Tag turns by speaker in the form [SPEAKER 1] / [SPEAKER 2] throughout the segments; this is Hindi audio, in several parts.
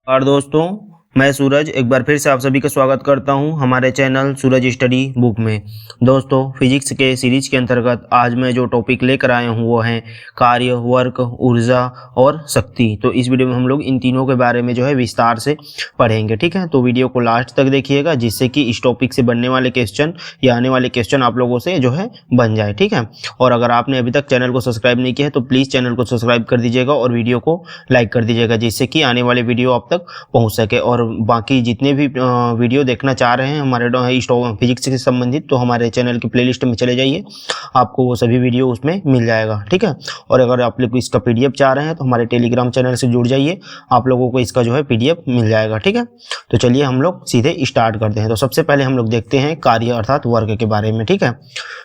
[SPEAKER 1] और दोस्तों, मैं सूरज एक बार फिर से आप सभी का स्वागत करता हूं हमारे चैनल सूरज स्टडी बुक में। दोस्तों, फिजिक्स के सीरीज के अंतर्गत आज मैं जो टॉपिक लेकर आया हूं वो है कार्य, वर्क, ऊर्जा और शक्ति। तो इस वीडियो में हम लोग इन तीनों के बारे में जो है विस्तार से पढ़ेंगे। ठीक है, तो वीडियो को लास्ट तक देखिएगा जिससे कि इस टॉपिक से बनने वाले क्वेश्चन या आने वाले क्वेश्चन आप लोगों से जो है बन जाए। ठीक है, और अगर आपने अभी तक चैनल को सब्सक्राइब नहीं किया है तो प्लीज़ चैनल को सब्सक्राइब कर दीजिएगा और वीडियो को लाइक कर दीजिएगा जिससे कि आने वाले वीडियो आप तक पहुँच सके। और बाकी जितने भी वीडियो देखना चाह रहे हैं हमारे फिजिक्स से संबंधित, तो हमारे चैनल की प्लेलिस्ट में चले जाइए, आपको वो सभी वीडियो उसमें मिल जाएगा। ठीक है, और अगर आप लोग इसका पीडीएफ चाह रहे हैं तो हमारे टेलीग्राम चैनल से जुड़ जाइए, आप लोगों को इसका जो है पीडीएफ मिल जाएगा। ठीक है, तो चलिए हम लोग सीधे स्टार्ट करते हैं। तो सबसे पहले हम लोग देखते हैं कार्य अर्थात वर्क के बारे में। ठीक है,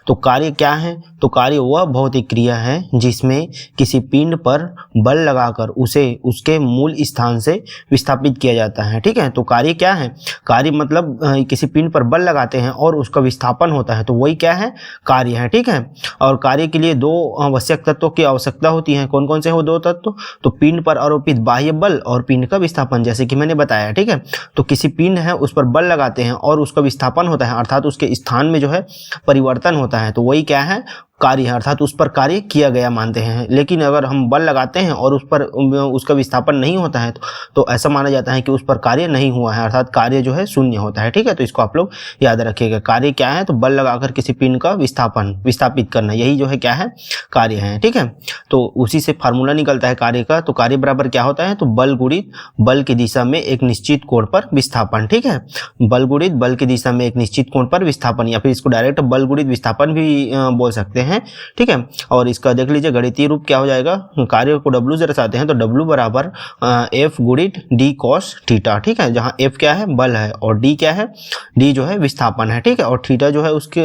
[SPEAKER 1] तो कार्य क्या है? तो कार्य वह भौतिक क्रिया है जिसमें किसी पिंड पर बल लगाकर उसे उसके मूल स्थान से विस्थापित किया जाता है। ठीक है, तो कार्य क्या है? कार्य मतलब किसी पिंड पर बल लगाते हैं और उसका विस्थापन होता है, तो वही क्या है? कार्य है। ठीक है, और कार्य के लिए दो आवश्यक तत्वों की आवश्यकता होती है। कौन कौन से हो दो तत्व? तो पिंड पर आरोपित बाह्य बल और पिंड का विस्थापन, जैसे कि मैंने बताया। ठीक है, तो किसी पिंड है उस पर बल लगाते हैं और उसका विस्थापन होता है अर्थात उसके स्थान में जो है परिवर्तन होता है, तो वही क्या है? कार्य है, अर्थात उस पर कार्य किया गया मानते हैं। लेकिन अगर हम बल लगाते हैं और उस पर उसका विस्थापन नहीं होता है तो ऐसा माना जाता है कि उस पर कार्य नहीं हुआ है, अर्थात कार्य जो है शून्य होता है। ठीक है, तो इसको आप लोग याद रखिएगा। कार्य क्या है? तो बल लगाकर किसी पिंड का विस्थापित करना, यही जो है क्या है? कार्य है। ठीक है, तो उसी से फार्मूला निकलता है कार्य का। तो कार्य बराबर क्या होता है? तो बल गुणित बल की दिशा में एक निश्चित कोण पर विस्थापन। ठीक है, बल गुणित बल की दिशा में एक निश्चित कोण पर विस्थापन, या फिर इसको डायरेक्ट बल गुणित विस्थापन भी बोल सकते हैं। ठीक है, और इसका देख लीजिए गणितीय रूप क्या हो जाएगा? कार्य को W से दर्शाते हैं तो W बराबर F गुणित D cos थीटा। ठीक है, जहां F क्या है? बल है और D क्या है? D जो है विस्थापन है। ठीक है, और थीटा जो है उसके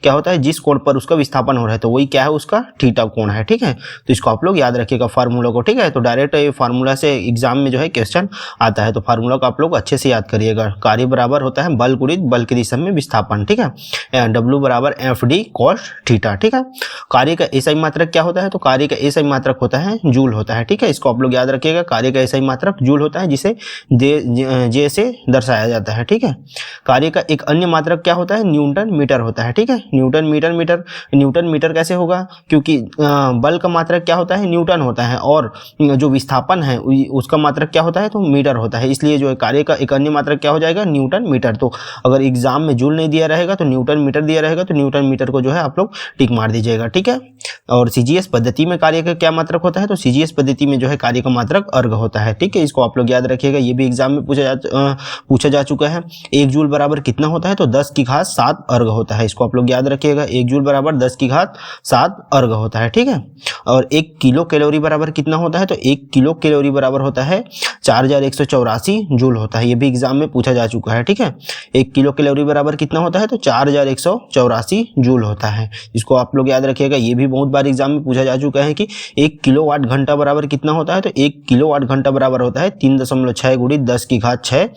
[SPEAKER 1] क्या होता है? जिस कोण पर उसका विस्थापन हो रहा है, तो वही क्या है? उसका थीटा कोण है। ठीक है, तो इसको आप लोग याद रखिएगा फार्मूला को। ठीक है, तो डायरेक्ट ये फार्मूला से एग्जाम में जो है क्वेश्चन आता है, तो फार्मूला को आप लोग अच्छे से याद करिएगा। कार्य बराबर होता है बल गुणित बल की दिशा में विस्थापन। ठीक है, W बराबर FD cos थीटा। ठीक है, कार्य का एसआई मात्रक क्या होता है? तो कार्य का एसआई मात्रक होता है जूल होता है। ठीक है, इसको आप लोग याद रखिएगा। कार्य का एसआई मात्रक जूल होता है जिसे जे से दर्शाया जाता है। ठीक है, कार्य का एक अन्य मात्रक क्या होता है? न्यूटन मीटर होता है। ठीक है, न्यूटन मीटर कैसे होगा? क्योंकि बल का मात्रक क्या होता है? न्यूटन होता है, और जो विस्थापन है उसका मात्रक क्या होता है? तो मीटर होता है, इसलिए जो है कार्य का एक अन्य मात्रक क्या हो जाएगा? Newton metre. तो अगर एग्जाम में जूल नहीं दिया रहेगा तो न्यूटन मीटर दिया रहेगा, तो न्यूटन मीटर को जो है आप लोग टिक मार दीजिएगा। ठीक है, और सीजीएस पद्धति में कार्य का क्या मात्रक होता है? तो सीजीएस पद्धति में जो है कार्य का मात्रक अर्घ होता है। ठीक है, इसको आप लोग याद रखिएगा, ये भी एग्जाम में पूछा जा चुका है। 1 जूल बराबर कितना होता है? तो 10 की घात 7 अर्घ होता है, इसको आप लोग याद रखिएगा। 1 जूल बराबर 10 की घात 7 अर्घ होता है। ठीक है, और 1 किलो कैलोरी बराबर कितना होता है? तो 1 किलो कैलोरी बराबर होता है 4184 जूल होता है, ये भी एग्जाम में पूछा जा चुका है। ठीक है, 1 किलो कैलोरी बराबर कितना होता है? तो 4184 जूल होता है, इसको आप लोग याद रखिएगा। ये भी बहुत बार एग्जाम में पूछा जा चुका है कि 1 किलोवाट घंटा बराबर कितना होता है? तो 1 किलोवाट घंटा बराबर होता है 3.6 गुणित 10 की घात 6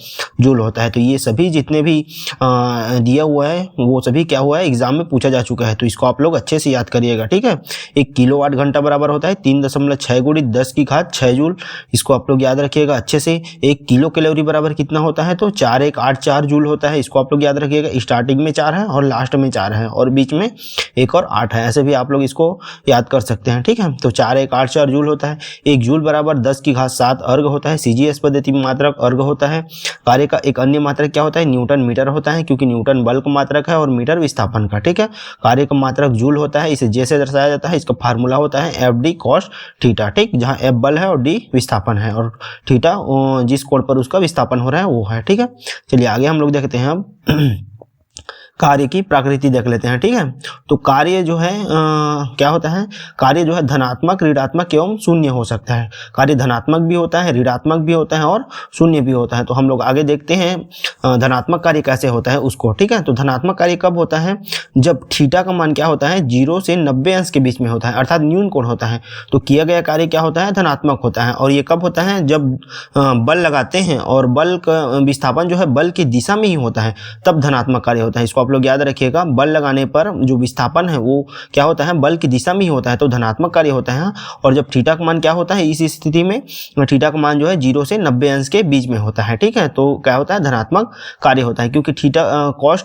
[SPEAKER 1] जूल होता है। तो ये सभी जितने भी दिया हुआ है वो सभी क्या हुआ है? एग्जाम में पूछा जा चुका है, तो इसको आप लोग अच्छे से याद करिएगा। ठीक है, 1 किलोवाट घंटा बराबर होता है 3.6 गुणित 10 की घात 6 जूल, इसको आप लोग याद रखिएगा अच्छे से। 1 किलो कैलोरी बराबर कितना होता है? तो 4184 जूल होता है, इसको आप लोग याद रखिएगा। स्टार्टिंग में 4 है और लास्ट में 4 है और बीच में 1 और 8 है, ऐसे भी आप लोग इसको याद कर सकते हैं। ठीक है, तो 4184 जूल होता है। 1 जूल बराबर 10 की घात 7 अर्घ होता है, सीजीएस पद्धति में मात्रक अर्घ होता है। कार्य का एक अन्य मात्रक क्या होता है? न्यूटन मीटर होता है, क्योंकि न्यूटन बल का मात्रक है और मीटर विस्थापन का। ठीक है, कार्य का मात्रक जूल होता है, इसे जे से दर्शाया जाता है, इसका फार्मूला होता है FD cos थीटा। ठीक, जहां F बल है और D विस्थापन है और थीटा जिस कोण पर उसका विस्थापन हो रहा है वो है। ठीक है, चलिए आगे हम लोग देखते हैं अब कार्य की प्रकृति देख लेते हैं। ठीक है, तो कार्य जो है क्या होता है? कार्य जो है धनात्मक, ऋणात्मक एवं शून्य हो सकता है। कार्य धनात्मक भी होता है, ऋणात्मक भी होता है और शून्य भी होता है। तो हम लोग आगे देखते हैं धनात्मक कार्य कैसे होता है उसको। ठीक है, तो धनात्मक कार्य कब होता है? जब थीटा का मान क्या होता है? 0 से 90 अंश के बीच में होता है, अर्थात न्यून कोण होता है, तो किया गया कार्य क्या होता है? धनात्मक होता है। और ये कब होता है? जब बल लगाते हैं और बल का विस्थापन जो है बल की दिशा में ही होता है, तब धनात्मक कार्य होता है। इसको आप लोग याद रखिएगा। बल लगाने पर जो विस्थापन है वो क्या होता है, बल की दिशा में ही होता है, तो धनात्मक कार्य होता है। और जब थीटा का मान क्या होता है, इस स्थिति में थीटा का मान जो है 0 से 90 अंश के बीच में होता है, ठीक है। तो क्या होता है, धनात्मक कार्य होता है, क्योंकि थीटा कॉस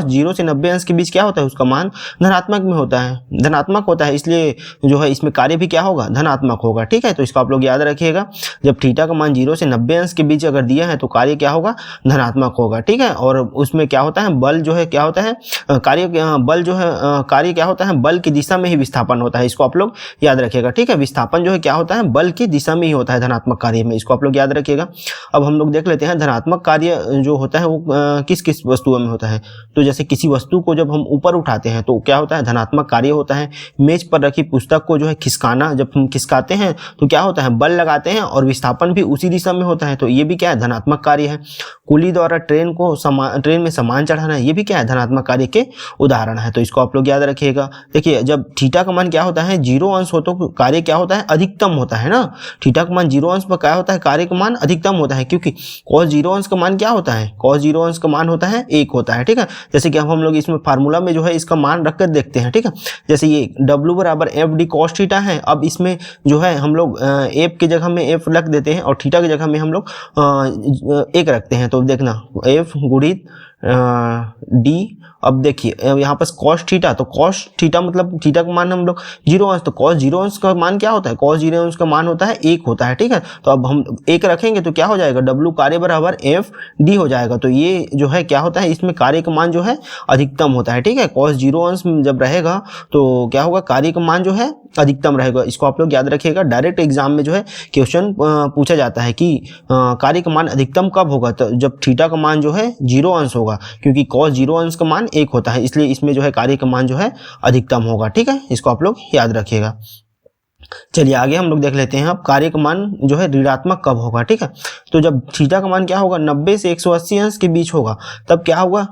[SPEAKER 1] 0 से 90 अंश के बीच क्या होता है, उसका मान धनात्मक में होता है, धनात्मक होता है, इसलिए जो है इसमें कार्य भी क्या होगा, धनात्मक होगा, ठीक है। तो इसको आप लोग याद रखिएगा। जब थीटा का मान 0 से 90 अंश के बीच अगर दिया है तो कार्य क्या होगा, धनात्मक होगा, ठीक है। और उसमें क्या होता है, बल जो है क्या होता है, बल जो है कार्य क्या होता है, बल की दिशा में ही विस्थापन होता है, इसको आप लोग याद रखिएगा, ठीक है। विस्थापन जो है क्या होता है, बल की दिशा में ही होता है धनात्मक कार्य में, इसको आप लोग याद रखिएगा। अब हम लोग देख लेते हैं धनात्मक कार्य जो होता है वो किस किस वस्तुओं में होता है। तो जैसे किसी वस्तु को जब हम ऊपर उठाते हैं तो क्या होता है, धनात्मक कार्य होता है। मेज पर रखी पुस्तक को जो है खिसकाना, जब हम खिसकाते हैं तो क्या होता है, बल लगाते हैं और विस्थापन भी उसी दिशा में होता है, तो ये भी क्या है, धनात्मक कार्य है। कुली द्वारा ट्रेन में सामान चढ़ाना, ये भी क्या है, धनात्मक कार्य के उदाहरण है, तो इसको आप लोग याद रखिएगा। देखिए जब थीटा का मान क्या होता है, 0 अंश हो तो कार्य क्या होता है, अधिकतम होता है ना। थीटा का मान 0 अंश पर क्या होता है, कार्य का मान अधिकतम होता है, क्योंकि cos 0 अंश का मान क्या होता है, cos 0 अंश का मान होता है 1 होता है, ठीक है। जैसे कि अब हम लोग इसमें फार्मूला में जो है इसका मान रखकर देखते हैं, ठीक है। जैसे ये W बराबर एफ डी कॉस थीटा है। अब इसमें जो है हम लोग एफ की जगह में एफ रख देते हैं और थीटा की जगह में हम लोग 1 रखते हैं, तो देखना एफ गुणित डी। अब देखिए यहाँ पर cos थीटा, तो cos थीटा मतलब थीटा का मान हम लोग 0 अंश, तो cos 0 अंश का मान क्या होता है, cos 0 अंश का मान होता है 1 होता है, ठीक है। तो अब हम 1 रखेंगे तो क्या हो जाएगा, W कार्य बराबर एफ डी हो जाएगा। तो ये जो है क्या होता है, इसमें कार्य का मान जो है अधिकतम होता है, ठीक है। cos 0 अंश जब रहेगा तो क्या होगा, कार्य का मान जो है अधिकतम रहेगा, इसको आप लोग याद रखिएगा। डायरेक्ट एग्जाम में जो है क्वेश्चन पूछा जाता है कि कार्य का मान अधिकतम कब होगा, तो जब थीटा का मान जो है 0 अंश होगा, क्योंकि cos 0 अंश का मान 1 होता है, इसलिए इसमें जो है कार्य का मान जो है अधिकतम होगा, ठीक है। इसको आप लोग याद रखिएगा। चलिए आगे हम लोग देख लेते हैं अब कार्य का मान जो है ऋणात्मक कब होगा, ठीक है। तो जब थीटा का मान क्या होगा, 90 से 180 अंश के बीच होगा, तब क्या होगा,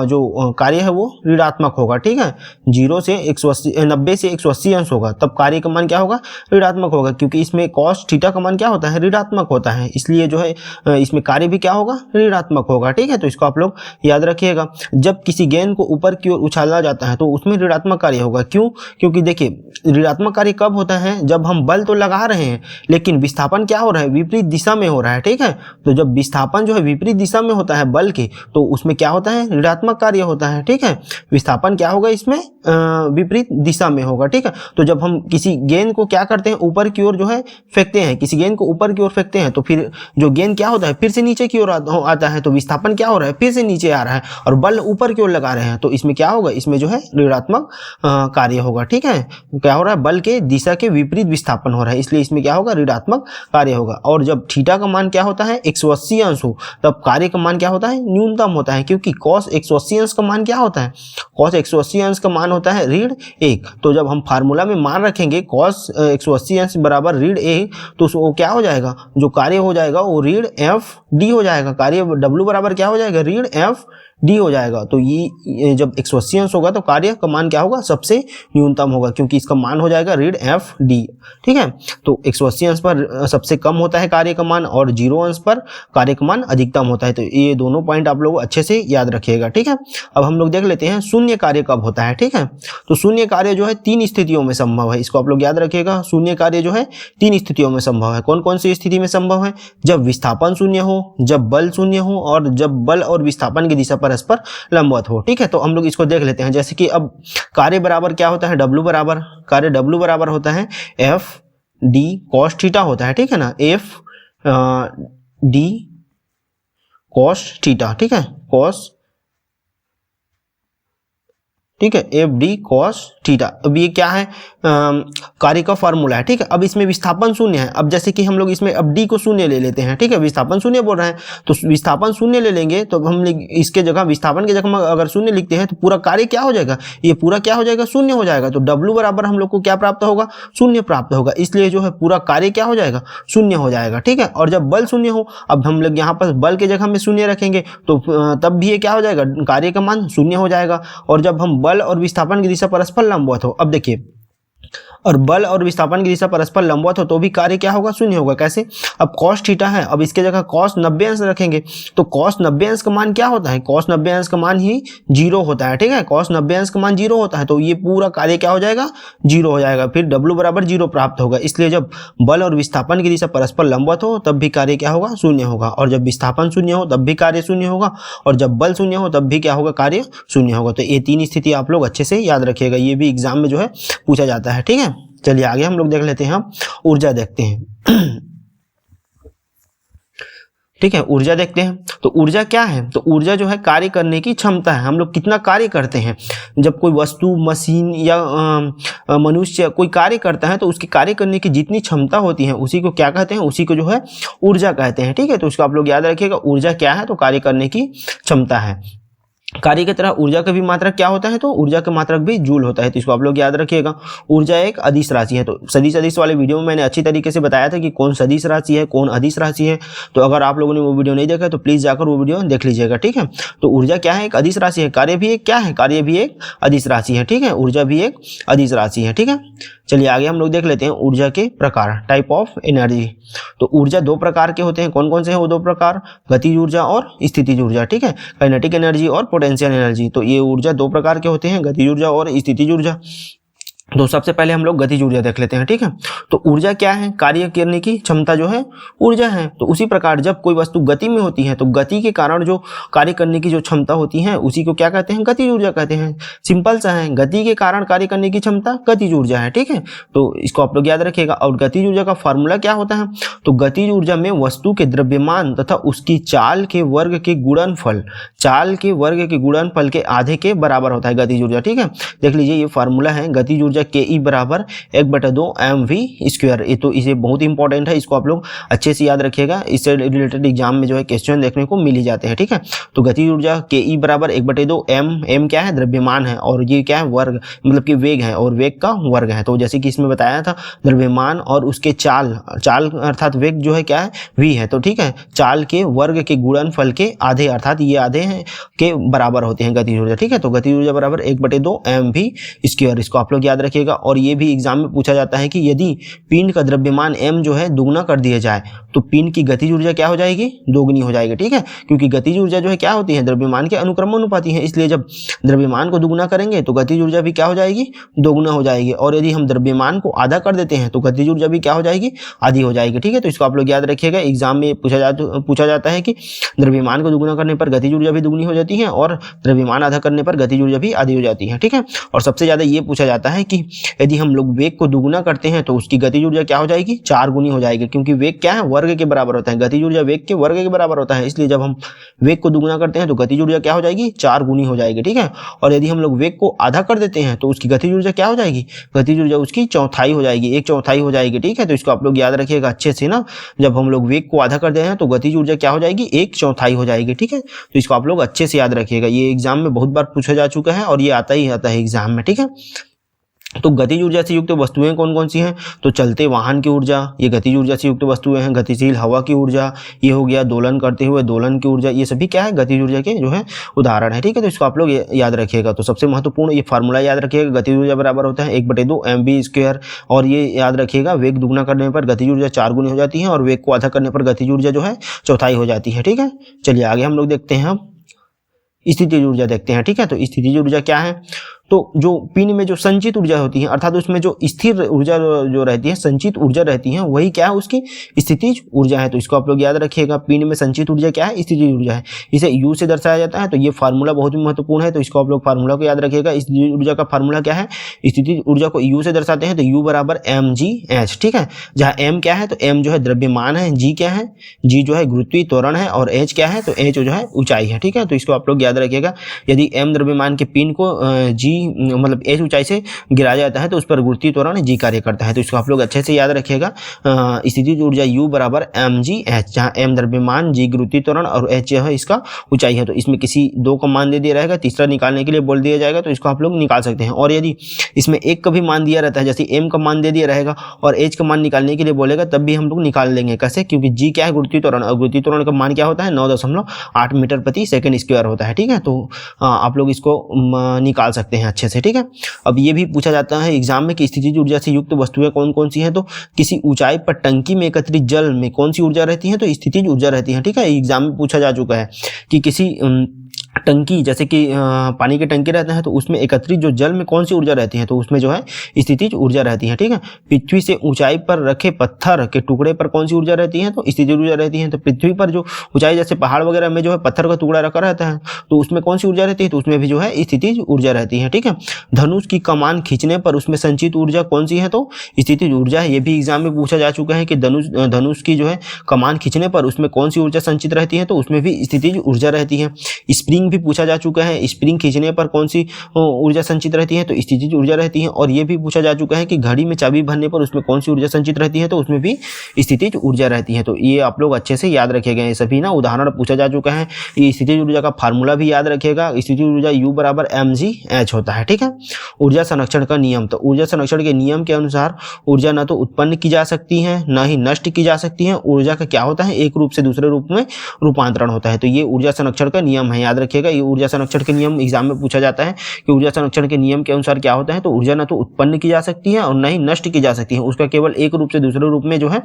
[SPEAKER 1] जो कार्य है वो ऋणात्मक होगा, ठीक है। 0 से 180 90 से 180 अंश होगा, तब कार्य का मान क्या होगा, ऋणात्मक होगा, क्योंकि इसमें cos थीटा का मान क्या होता है, ऋणात्मक होता है, इसलिए जो है इसमें कार्य भी क्या होगा, ऋणात्मक होगा, ठीक है। तो इसको आप लोग याद रखिएगा। जब किसी गेंद को ऊपर की ओर उछाला जाता है तो उसमें ऋणात्मक कार्य होगा, क्यों, क्योंकि देखिए ऋणात्मक कार्य कब होता है, जब हम बल तो लगा रहे हैं लेकिन विस्थापन क्या हो रहा है, विपरीत दिशा में हो रहा है, ठीक है। तो जब विस्थापन जो है विपरीत दिशा में होता है बल के, तो उसमें क्या होता है, ऋणात्मक कार्य होता है, ठीक है। विस्थापन क्या होगा, इसमें विपरीत दिशा में होगा, ठीक है। तो जब हम किसी गेंद को क्या करते हैं, ऊपर की ओर जो है फेंकते हैं, किसी गेंद को ऊपर की ओर फेंकते हैं, तो फिर जो गेंद क्या होता है, फिर से नीचे की ओर आता है, तो विस्थापन क्या हो रहा है, फिर से नीचे आ रहा है, और बल ऊपर की ओर लगा रहे हैं, तो इसमें क्या होगा, इसमें जो है ऋणात्मक कार्य होगा, ठीक है। क्या हो रहा है, बल के दिशा के विपरीत विस्थापन हो रहा है, इसलिए इसमें क्या होगा, ऋणात्मक कार्य होगा। और जब थीटा का मान क्या होता है, 180 अंश हो, तब कार्य का मान क्या होता है, न्यूनतम होता है, क्योंकि cos 180 अंश का मान क्या होता है, cos 180 अंश का मान होता है ऋण 1। तो जब हम फार्मूला में मान रखेंगे cos 180 अंश बराबर ऋण 1, तो वो क्या हो जाएगा, जो कार्य हो जाएगा वो ऋण एफ डी हो जाएगा, कार्य W बराबर क्या हो जाएगा, ऋण एफ डी हो जाएगा। तो ये जब 180 अंश होगा तो कार्य का मान क्या होगा, सबसे न्यूनतम होगा, क्योंकि इसका मान हो जाएगा ऋण एफ डी, ठीक है। तो 180 अंश पर सबसे कम होता है कार्य का मान, और 0 अंश पर कार्य का मान अधिकतम होता है। तो ये दोनों पॉइंट आप लोग अच्छे से याद रखिएगा, ठीक है। अब हम लोग देख लेते हैं शून्य कार्य कब होता है, ठीक है। तो शून्य कार्य जो है 3 स्थितियों में संभव है, इसको आप लोग याद रखिएगा। शून्य कार्य जो है 3 स्थितियों में संभव है। कौन कौन सी स्थिति में संभव है, जब विस्थापन शून्य हो, जब बल शून्य हो, और जब बल और विस्थापन की दिशा परस्पर लंबवत हो, ठीक है। तो हम लोग इसको देख लेते हैं। जैसे कि अब कार्य बराबर क्या होता है, W बराबर, कार्य W बराबर होता है एफ डी कॉस थीटा होता है, ठीक है ना, एफ डी कॉस थीटा, ठीक है, कॉस, ठीक है, एफ डी कॉस थीटा। अब ये क्या है, कार्य का फॉर्मूला है, ठीक है। अब इसमें विस्थापन शून्य है, अब जैसे कि हम लोग इसमें अब डी को शून्य ले लेते हैं, ठीक है, विस्थापन शून्य बोल रहे हैं, तो विस्थापन शून्य ले लेंगे, तो हम इसके जगह विस्थापन की जगह अगर शून्य लिखते हैं तो पूरा कार्य क्या हो जाएगा, ये पूरा क्या हो जाएगा, शून्य हो जाएगा। तो W बराबर हम लोग को क्या प्राप्त होगा, शून्य प्राप्त होगा, इसलिए जो है पूरा कार्य क्या हो जाएगा, शून्य हो जाएगा, ठीक है। और जब बल शून्य हो, अब हम लोग यहाँ पर बल के जगह में शून्य रखेंगे तो तब भी ये क्या हो जाएगा, कार्य का मान शून्य हो जाएगा। और जब हम बल और विस्थापन की दिशा परस्पर लंबवत हो, अब देखिए और बल और विस्थापन की दिशा परस्पर लंबवत हो तो भी कार्य क्या होगा, शून्य होगा। कैसे, अब cos थीटा है, अब इसके जगह cos 90 अंश रखेंगे तो cos 90 अंश का मान क्या होता है, cos 90 अंश का मान ही 0 होता है, ठीक है, cos 90 अंश का मान 0 होता है, तो ये पूरा कार्य क्या हो जाएगा, 0 हो जाएगा, फिर W बराबर 0 प्राप्त होगा। इसलिए जब बल और विस्थापन की दिशा परस्पर लंबवत हो तब भी कार्य क्या होगा, शून्य होगा, और जब विस्थापन शून्य हो तब भी कार्य शून्य होगा, और जब बल शून्य हो तब भी क्या होगा, कार्य शून्य होगा। तो ये 3 स्थिति आप लोग अच्छे से याद रखिएगा, ये भी एग्जाम में जो है पूछा जाता है, ठीक है। चलिए आगे हम लोग देख लेते हैं, हम ऊर्जा देखते हैं। ठीक है, ऊर्जा देखते हैं। तो ऊर्जा क्या है, तो ऊर्जा जो है कार्य करने की क्षमता है, हम लोग कितना कार्य करते हैं। जब कोई वस्तु, मशीन या मनुष्य कोई कार्य करता है तो उसकी कार्य करने की जितनी क्षमता होती है उसी को क्या कहते हैं, उसी को जो है ऊर्जा कहते हैं, ठीक है। तो उसको आप लोग याद रखिएगा, ऊर्जा क्या है, तो कार्य करने की क्षमता है। कार्य की तरह ऊर्जा का भी मात्रक क्या होता है, तो ऊर्जा का मात्रक भी जूल होता है, तो इसको आप लोग याद रखिएगा। ऊर्जा एक अदिश राशि है। तो सदिश अदिश वाले वीडियो में मैंने अच्छी तरीके से बताया था कि कौन सदिश राशि है, कौन अदिश राशि है। तो अगर आप लोगों ने वो वीडियो नहीं देखा तो प्लीज जाकर वो वीडियो देख लीजिएगा, ठीक है। तो ऊर्जा क्या है, एक अदिश राशि है। कार्य भी एक क्या है, कार्य भी एक अदिश राशि है, ठीक है। ऊर्जा भी एक अदिश राशि है, ठीक है। चलिए आगे हम लोग देख लेते हैं ऊर्जा के प्रकार, टाइप ऑफ एनर्जी। तो ऊर्जा 2 प्रकार के होते हैं, कौन कौन से हैं वो 2 प्रकार, गतिज ऊर्जा और स्थितिज ऊर्जा, ठीक है। काइनेटिक एनर्जी और पोटेंशियल एनर्जी। तो ये ऊर्जा 2 प्रकार के होते हैं, गतिज ऊर्जा और स्थितिज ऊर्जा। तो सबसे पहले हम लोग गतिज ऊर्जा देख लेते हैं, ठीक है। तो ऊर्जा क्या है, कार्य करने की क्षमता जो है ऊर्जा है। तो उसी प्रकार जब कोई वस्तु गति में होती है तो गति के कारण जो कार्य करने की जो क्षमता होती है उसी को क्या कहते हैं, गतिज ऊर्जा कहते हैं। सिंपल सा है, गति के कारण कार्य करने की क्षमता गतिज ऊर्जा है, ठीक है। तो इसको आप लोग याद रखिएगा। और गतिज ऊर्जा का फॉर्मूला क्या होता है, तो गतिज ऊर्जा में वस्तु के द्रव्यमान तथा उसकी चाल के वर्ग के गुणनफल, चाल के वर्ग के गुणनफल के आधे के बराबर होता है गतिज ऊर्जा, ठीक है। देख लीजिए ये फार्मूला है, गतिज ऊर्जा के ई बराबर 1/2 mv²। ये तो इसे बहुत इंपॉर्टेंट है, इसको आप लोग अच्छे से याद रखिएगा, इससे रिलेटेड एग्जाम में जो है क्वेश्चन देखने को मिल ही जाते हैं, ठीक है। तो गतिज ऊर्जा के ई बराबर 1/2 m क्या है, द्रव्यमान है, और ये क्या है, वर्ग मतलब कि वेग है, और वेग का वर्ग है। तो जैसे कि इसमें बताया था द्रव्यमान और उसके चाल अर्थात वेग जो है क्या है, v है। तो ठीक है, चाल के वर्ग के गुणनफल के आधे अर्थात ये आधे हैं के बराबर होते हैं गतिज ऊर्जा, ठीक है। तो गतिज ऊर्जा बराबर 1/2 mv²। इसको आप लोग याद रखिएगा। और ये भी एग्जाम में पूछा जाता है कि यदि पिंड का द्रव्यमान m जो है दुगना कर दिया जाए तो पिंड की गतिज ऊर्जा क्या हो जाएगी, दोगुनी हो जाएगी, ठीक है। क्योंकि गतिज ऊर्जा जो है क्या होती है, द्रव्यमान के अनुक्रमानुपाती है, इसलिए जब द्रव्यमान को दुगुना करेंगे तो गतिज ऊर्जा भी क्या हो जाएगी, दोगुना हो जाएगी। और यदि हम द्रव्यमान को आधा कर देते हैं तो गतिज ऊर्जा भी क्या हो जाएगी, आधी हो जाएगी, ठीक है। तो इसको आप लोग याद रखिएगा, एग्जाम में पूछा जाता है कि द्रव्यमान को दुगुना करने पर गतिज ऊर्जा भी दुगुनी हो जाती है और द्रव्यमान आधा करने पर गतिज ऊर्जा भी आधी हो जाती है, ठीक है। और सबसे ज्यादा ये पूछा जाता है कि यदि हम लोग वेग को दुगुना करते हैं तो उसकी गतिज ऊर्जा क्या हो जाएगी, 4 गुनी हो जाएगी, क्योंकि वेग क्या है, वर्ग के बराबर होता है, गतिज ऊर्जा वेग के वर्ग के बराबर होता है। इसलिए जब हम वेग को दुगुना करते हैं तो गतिज ऊर्जा क्या हो जाएगी, 4 गुनी हो जाएगी, ठीक है। और यदि हम लोग वेग को आधा कर देते हैं तो उसकी गतिज ऊर्जा क्या हो जाएगी, गतिज ऊर्जा उसकी चौथाई हो जाएगी, 1/4 हो जाएगी, ठीक है। तो इसको आप लोग याद रखिएगा अच्छे से ना, जब हम लोग वेग को आधा कर देते हैं तो गतिज ऊर्जा क्या हो जाएगी, 1/4 हो जाएगी, ठीक है। तो इसको आप लोग अच्छे से याद रखिएगा, ये एग्जाम में बहुत बार पूछा जा चुका है और ये आता ही आता है एग्जाम में, ठीक है। तो गतिज ऊर्जा से युक्त वस्तुएं कौन कौन सी हैं, तो चलते वाहन की ऊर्जा, ये गतिज ऊर्जा से युक्त वस्तुएं हैं। गतिशील हवा की ऊर्जा, ये हो गया दोलन करते हुए दोलन की ऊर्जा, ये सभी क्या है, गतिज ऊर्जा के जो है उदाहरण है, ठीक है। तो इसको आप लोग याद रखिएगा। तो सबसे महत्वपूर्ण ये फार्मूला याद रखिएगा, गतिज ऊर्जा बराबर होता है 1/2 mv²। और ये याद रखिएगा, वेग दुगुना करने पर गतिज ऊर्जा 4 गुनी हो जाती है और वेग को आधा करने पर गतिज ऊर्जा जो है चौथाई हो जाती है, ठीक है। चलिए आगे हम लोग देखते हैं, हम स्थितिज ऊर्जा देखते हैं, ठीक है। तो स्थितिज ऊर्जा क्या है, तो जो पिंड में जो संचित ऊर्जा होती है अर्थात उसमें जो स्थिर ऊर्जा जो रहती है, संचित ऊर्जा रहती है, वही क्या है, उसकी स्थितिज ऊर्जा है। तो इसको आप लोग याद रखिएगा, पिंड में संचित ऊर्जा क्या है, स्थितिज ऊर्जा है, इसे U से दर्शाया जाता है। तो ये फार्मूला बहुत ही महत्वपूर्ण है, तो इसको आप लोग फार्मूला को याद रखिएगा। स्थितिज ऊर्जा का फार्मूला क्या है, स्थितिज ऊर्जा को U से दर्शाते हैं, तो U बराबर mgh, ठीक है। जहाँ m क्या है, तो m जो है द्रव्यमान है, g क्या है, g जो है गुरुत्वीय त्वरण है, और h क्या है, तो h जो है ऊंचाई है, ठीक है। तो इसको आप लोग याद रखिएगा, यदि m द्रव्यमान के पिंड को g मतलब h ऊंचाई से गिराया जाता है तो उस पर गुरुत्वीय त्वरण g कार्य करता है। तो इसको आप लोग अच्छे से याद रखिएगा, स्थितिज ऊर्जा U बराबर mgh, जहाँ m द्रव्यमान, g गुरुत्वीय त्वरण और h जो है इसका ऊंचाई है। तो इसमें किसी 2 का मान दे दिया रहेगा, तीसरा निकालने के लिए बोल दिया जाएगा, तो इसको आप लोग निकाल सकते हैं। और यदि इसमें 1 का भी मान दिया रहता है, जैसे m का मान दे दिया रहेगा और h का मान निकालने के लिए बोलेगा, तब भी हम लोग निकाल लेंगे। कैसे, क्योंकि g क्या है, गुरुत्वीय त्वरण, और गुरुत्वीय त्वरण का मान क्या होता है, 9.8 मीटर प्रति सेकंड स्क्वायर होता है, ठीक है। तो आप लोग इसको निकाल सकते हैं अच्छे से, ठीक है। अब ये भी पूछा जाता है एग्जाम में कि स्थितिज ऊर्जा से युक्त वस्तुएं कौन कौन सी हैं, तो किसी ऊंचाई पर टंकी में एकत्रित जल में कौन सी ऊर्जा रहती है, तो स्थितिज ऊर्जा रहती है, ठीक है। एग्जाम में पूछा जा चुका है कि किसी टंकी, जैसे कि पानी के टंकी रहते हैं तो उसमें एकत्रित जो जल में कौन सी ऊर्जा रहती है, तो उसमें जो है स्थितिज ऊर्जा रहती है, ठीक है। पृथ्वी से ऊंचाई पर रखे पत्थर के टुकड़े पर कौन सी ऊर्जा रहती है, तो स्थितिज ऊर्जा रहती है। तो पृथ्वी पर जो ऊंचाई, जैसे पहाड़ वगैरह में जो है पत्थर का टुकड़ा रखा रहता है तो उसमें कौन सी ऊर्जा रहती है, तो उसमें भी जो है स्थितिज ऊर्जा रहती है, ठीक है। धनुष की कमान खींचने पर उसमें संचित ऊर्जा कौन सी है, तो स्थितिज ऊर्जा है। ये भी एग्जाम में पूछा जा चुका है कि धनुष की जो है कमान खींचने पर उसमें कौन सी ऊर्जा संचित रहती है, तो उसमें भी स्थितिज ऊर्जा रहती है। स्प्रिंग भी पूछा जा चुका है, स्प्रिंग खींचने पर कौन सी ऊर्जा संचित रहती है, तो स्थितिज ऊर्जा रहती है। और ये भी पूछा जा चुका है कि घड़ी में चाबी भरने पर उसमें कौन सी ऊर्जा संचित रहती है, तो उसमें भी स्थितिज ऊर्जा रहती है। तो ये आप लोग अच्छे से याद रखेगा, ये सभी ना उदाहरण पूछा जा चुका है। ये स्थितिज ऊर्जा का फार्मूला भी याद रखेगा, स्थितिज ऊर्जा U = mgh होता है, ठीक है। ऊर्जा संरक्षण का नियम, तो ऊर्जा संरक्षण के नियम के अनुसार ऊर्जा न तो उत्पन्न की जा सकती है न ही नष्ट की जा सकती है। ऊर्जा का क्या होता है, एक रूप से दूसरे रूप में रूपांतरण होता है। तो ये ऊर्जा संरक्षण का नियम है, याद रखिएगा। ये ऊर्जा संरक्षण के नियम एग्जाम में पूछा जाता है कि ऊर्जा संरक्षण के नियम के अनुसार क्या होता है, तो ऊर्जा न तो उत्पन्न की जा सकती है और न ही नष्ट की जा सकती है, उसका केवल एक रूप से दूसरे रूप में जो है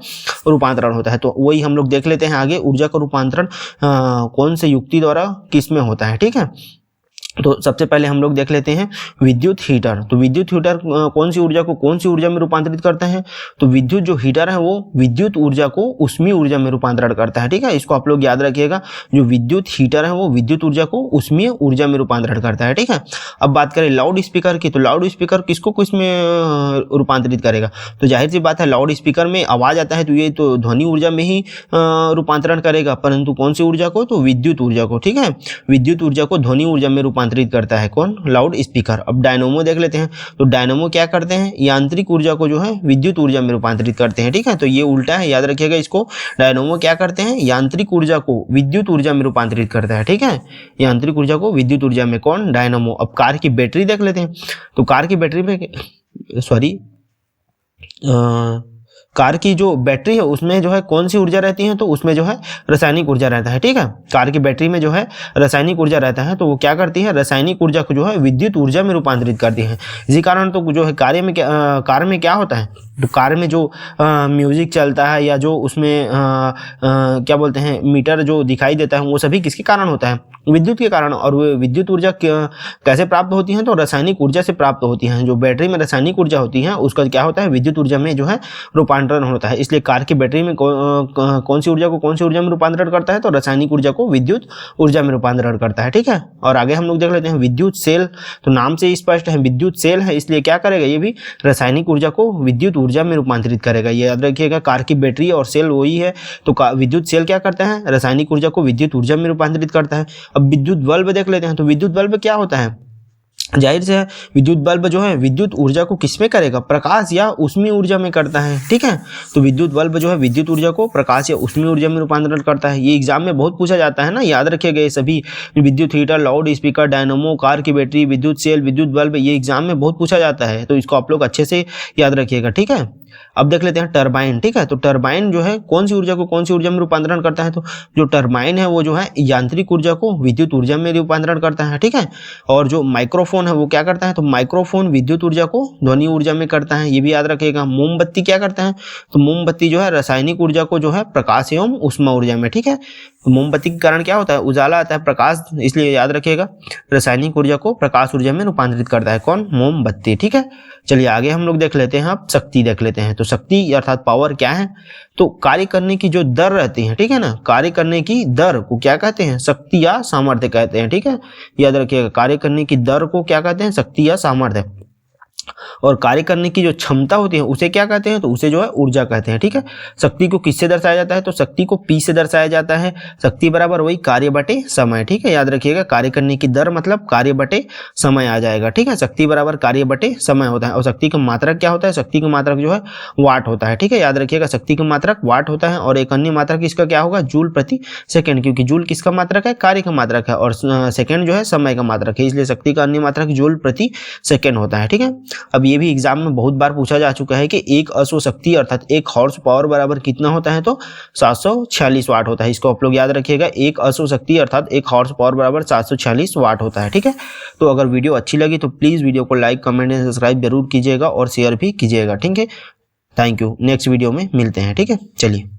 [SPEAKER 1] रूपांतरण होता है। तो वही हम लोग देख लेते हैं आगे, ऊर्जा का रूपांतरण कौन से युक्ति द्वारा किस में होता है, ठीक है। तो सबसे पहले हम लोग देख लेते हैं विद्युत हीटर। तो विद्युत हीटर कौन सी ऊर्जा को कौन सी ऊर्जा में रूपांतरित करता है, तो विद्युत जो हीटर है वो विद्युत ऊर्जा को उष्मीय ऊर्जा में रूपांतरण करता है, ठीक है। इसको आप लोग याद रखिएगा, जो विद्युत हीटर है वो विद्युत ऊर्जा को उष्मीय ऊर्जा में रूपांतरण करता है, ठीक है। अब बात करें लाउड स्पीकर की, तो लाउड स्पीकर किसको किस में रूपांतरित करेगा, तो जाहिर सी बात है लाउड स्पीकर में आवाज आता है तो ये तो ध्वनि ऊर्जा में ही रूपांतरण करेगा, परंतु कौन सी ऊर्जा को, तो विद्युत ऊर्जा को, ठीक है। विद्युत ऊर्जा को ध्वनि ऊर्जा में रूपांतरित करता है कौन, लाउड स्पीकर। अब डायनोमो देख लेते हैं, तो डायनोमो क्या करते हैं, यांत्रिक ऊर्जा को जो है विद्युत ऊर्जा में रूपांतरित करते हैं, ठीक है। तो ये उल्टा है, याद रखिएगा इसको। डायनोमो क्या करते हैं, यांत्रिक ऊर्जा को विद्युत ऊर्जा में रूपांतरित करता है, ठीक है। यांत्रिक ऊर्जा को विद्युत ऊर्जा में कौन, डायनोमो। अब कार की बैटरी देख लेते हैं, तो कार की बैटरी में कार की जो बैटरी है उसमें जो है कौन सी ऊर्जा रहती है, तो उसमें जो है रासायनिक ऊर्जा रहता है, ठीक है। कार की बैटरी में जो है रासायनिक ऊर्जा रहता है, तो वो क्या करती है, रासायनिक ऊर्जा को जो है विद्युत ऊर्जा में रूपांतरित करती है। इसी कारण तो जो है कार में क्या होता है, तो कार में जो म्यूजिक चलता है या जो उसमें क्या बोलते हैं मीटर जो दिखाई देता है, वो सभी किसके कारण होता है, विद्युत के कारण। और वो विद्युत ऊर्जा कैसे प्राप्त होती है, तो रासायनिक ऊर्जा से प्राप्त होती है। जो बैटरी में रासायनिक ऊर्जा होती है उसका क्या होता है, विद्युत ऊर्जा में जो है रूपांतरण होता है। इसलिए कार की बैटरी में कौन सी ऊर्जा को कौन सी ऊर्जा में रूपांतरण करता है, तो रासायनिक ऊर्जा को विद्युत ऊर्जा में रूपांतरण करता है, ठीक है। और आगे हम लोग देख लेते हैं विद्युत सेल। तो नाम से स्पष्ट है विद्युत सेल है, इसलिए क्या करेगा, ये भी रासायनिक ऊर्जा को विद्युत ऊर्जा में रूपांतरित करेगा। ये याद रखिएगा, कार की बैटरी और सेल वही है। तो विद्युत सेल क्या करता है, रासायनिक ऊर्जा को विद्युत ऊर्जा में रूपांतरित करता है। अब विद्युत बल्ब देख लेते हैं, तो विद्युत बल्ब क्या होता है, जाहिर से है विद्युत बल्ब जो है विद्युत ऊर्जा को किसमें करेगा, प्रकाश या उष्मीय ऊर्जा में करता है, ठीक है। तो विद्युत बल्ब जो है विद्युत ऊर्जा को प्रकाश या उष्मीय ऊर्जा में रूपांतरण करता है। ये एग्जाम में बहुत पूछा जाता है ना, याद रखिएगा ये सभी, विद्युत heater, loud speaker, dynamo, car की बैटरी, विद्युत सेल, विद्युत बल्ब, ये एग्जाम में बहुत पूछा जाता है, तो इसको आप लोग अच्छे से याद रखिएगा, ठीक है। अब देख लेते हैं टरबाइन, ठीक है। तो टरबाइन जो है कौन सी ऊर्जा को कौन सी ऊर्जा में रूपांतरण करता है, तो जो टरबाइन है वो जो है यांत्रिक ऊर्जा को विद्युत ऊर्जा में रूपांतरण करता है, ठीक है। और जो माइक्रोफोन है वो क्या करता है, तो माइक्रोफोन विद्युत ऊर्जा को ध्वनि ऊर्जा में करता है, ये भी याद रखिएगा। मोमबत्ती क्या करता है, तो मोमबत्ती जो है रासायनिक ऊर्जा को जो है प्रकाश एवं ऊष्मा ऊर्जा में, ठीक है। तो मोमबत्ती के कारण क्या होता है, उजाला आता है, प्रकाश, इसलिए याद रखिएगा रासायनिक ऊर्जा को प्रकाश ऊर्जा में रूपांतरित करता है कौन, मोमबत्ती, ठीक है। चलिए आगे हम लोग देख लेते हैं, अब शक्ति देख लेते हैं। तो शक्ति अर्थात पावर क्या है, तो कार्य करने की जो दर रहती है, ठीक है ना, कार्य करने की दर को क्या कहते हैं, शक्ति या सामर्थ्य कहते हैं, ठीक है। याद रखिएगा, कार्य करने की दर को क्या कहते हैं, शक्ति या सामर्थ्य। और कार्य करने की जो क्षमता होती है उसे क्या कहते हैं, तो उसे जो है ऊर्जा कहते हैं, ठीक है। शक्ति को किससे दर्शाया जाता है, तो शक्ति को P से दर्शाया जाता है। शक्ति बराबर वही कार्य बटे समय, ठीक है। याद रखिएगा, कार्य करने की दर मतलब कार्य बटे समय आ जाएगा, ठीक है। शक्ति बराबर कार्य बटे समय होता है। और शक्ति का मात्रक क्या होता है, शक्ति का मात्रक जो है वाट होता है, ठीक है। याद रखिएगा, शक्ति का मात्रक वाट होता है। और एक अन्य मात्रक इसका क्या होगा, जूल प्रति सेकेंड, क्योंकि जूल किसका मात्रक है, कार्य का मात्रक है, और सेकेंड जो है समय का मात्रक है, इसलिए शक्ति का अन्य मात्रक जूल प्रति सेकेंड होता है, ठीक है। अब ये भी एग्जाम में बहुत बार पूछा जा चुका है कि एक अश्व शक्ति अर्थात एक हॉर्स पावर बराबर कितना होता है, तो 746 वाट होता है। इसको आप लोग याद रखिएगा, एक अश्व शक्ति अर्थात एक हॉर्स पावर बराबर 746 वाट होता है। ठीक है, तो अगर वीडियो अच्छी लगी तो प्लीज़ वीडियो को लाइक, कमेंट एंड सब्सक्राइब जरूर कीजिएगा और शेयर भी कीजिएगा। ठीक है, थैंक यू। नेक्स्ट वीडियो में मिलते हैं। ठीक है, चलिए।